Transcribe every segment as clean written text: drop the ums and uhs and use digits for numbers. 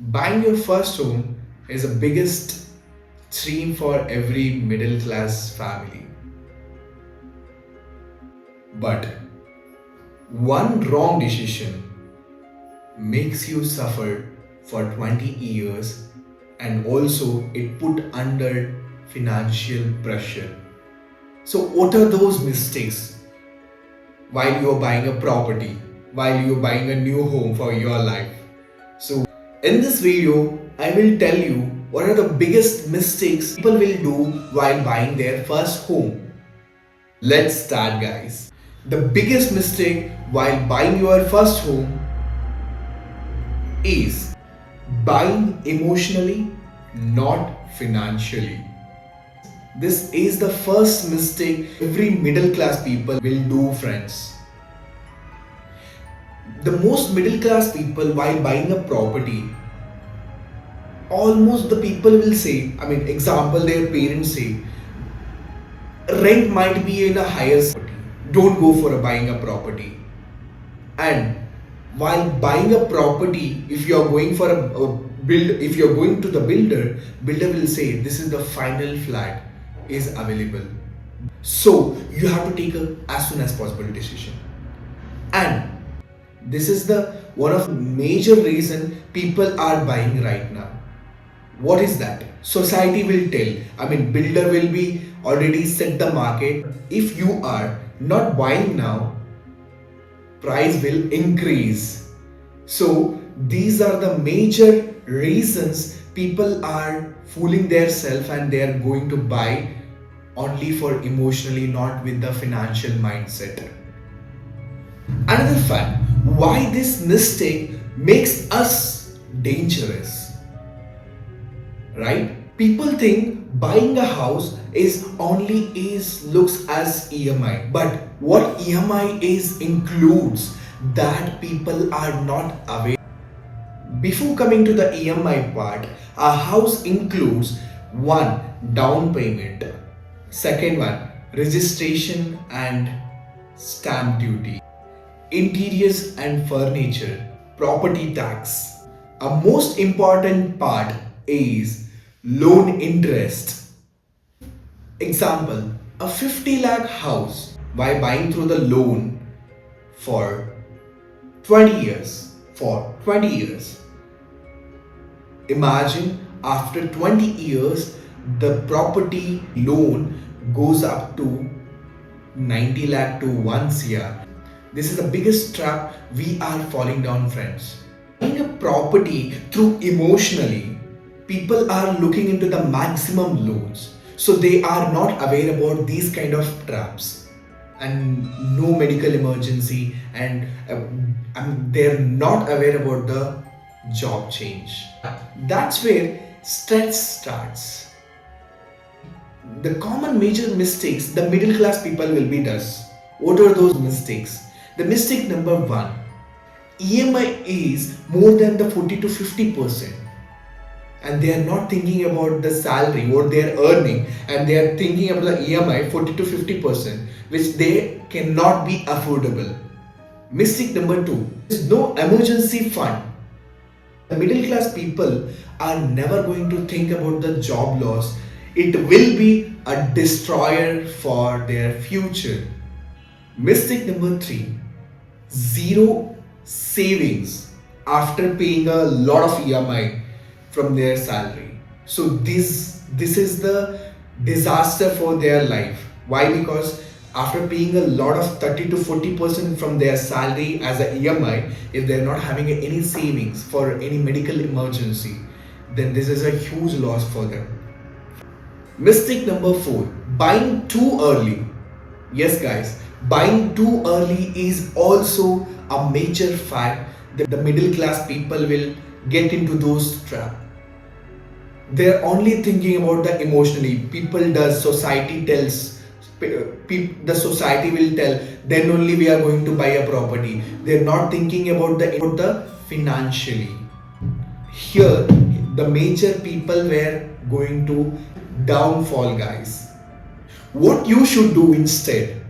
Buying your first home is the biggest dream for every middle class family. But one wrong decision makes you suffer for 20 years and also it put under financial pressure. So what are those mistakes while you're buying a property, while you're buying a new home for your life? So in this video, I will tell you what are the biggest mistakes people will do while buying their first home. Let's start, guys. The biggest mistake while buying your first home is buying emotionally, not financially. This is the first mistake every middle class people will do, friends. The most middle class people, while buying a property, almost the people will say, example, their parents say, rent might be in a higher city. Don't go for buying a property. And while buying a property, if you are going for a build, if you are going to the builder will say this is the final flat is available. So you have to take a as soon as possible decision. And this is the one of major reason people are buying right now. What is that? Society will tell. Builder will be already set the market. If you are not buying now, price will increase. So these are the major reasons people are fooling themselves and they are going to buy only for emotionally, not with the financial mindset. Another fact why this mistake makes us dangerous, right? People think buying a house is looks as EMI, but what EMI is includes that people are not aware. Before coming to the EMI part, a house includes one, down payment, second one, registration and stamp duty, interiors and furniture, property tax. A most important part is loan interest. Example, a 50 lakh house by buying through the loan for 20 years. Imagine after 20 years the property loan goes up to 90 lakh to 1 CR. This is the biggest trap we are falling down, friends. Buying a property through emotionally, people are looking into the maximum loans. So they are not aware about these kind of traps and no medical emergency and they're not aware about the job change. That's where stress starts. The common major mistakes the middle class people will be does. What are those mistakes? The mistake number one, EMI is more than the 40 to 50%. And they are not thinking about the salary, what they are earning, and they are thinking about the EMI 40 to 50%, which they cannot be affordable. Mistake number two, there is no emergency fund. The middle class people are never going to think about the job loss. It will be a destroyer for their future. Mistake number three, zero savings after paying a lot of EMI from their salary. So this is the disaster for their life. Why? Because after paying a lot of 30 to 40% from their salary as a EMI, if they're not having any savings for any medical emergency, then this is a huge loss for them. Mistake number four, buying too early. Yes, guys, buying too early is also a major fact that the middle class people will get into those traps. They're only thinking about the emotionally. Society tells, the society will tell, then only we are going to buy a property. They're not thinking about the financially. Here, the major people were going to downfall, guys. What you should do instead?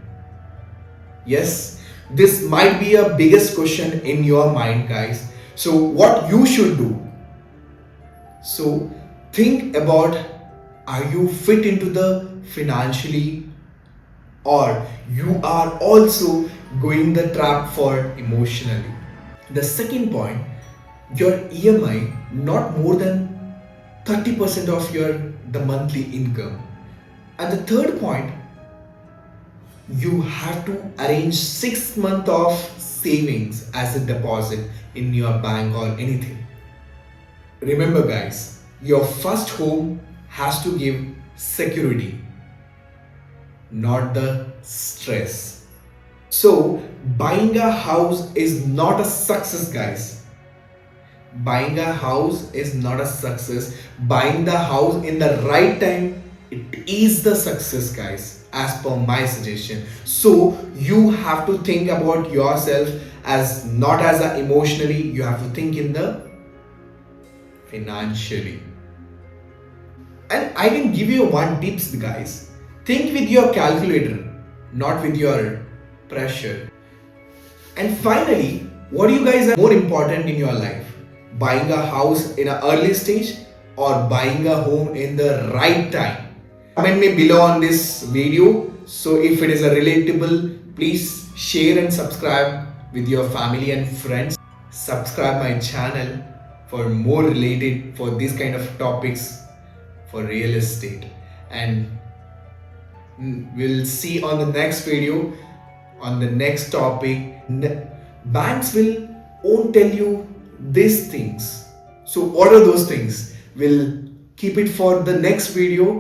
Yes, this might be a biggest question in your mind, guys. So what you should do? So think about, are you fit into the financially, or you are also going the trap for emotionally. The second point, your EMI not more than 30% of your the monthly income. And the third point, you have to arrange 6 months of savings as a deposit in your bank or anything. Remember guys, your first home has to give security, not the stress. So buying a house is not a success guys. Buying a house is not a success. Buying the house in the right time, it is the success guys, as per my suggestion. So you have to think about yourself as not as a emotionally, you have to think in the financially. And I can give you one tips guys. Think with your calculator, not with your pressure. And finally, what do you guys are more important in your life? Buying a house in an early stage or buying a home in the right time? Comment me below on this video. So if it is a relatable, please share and subscribe with your family and friends. Subscribe my channel for more related for this kind of topics for real estate. And we'll see on the next video on the next topic. Banks will won't tell you these things. So what are those things? We'll keep it for the next video.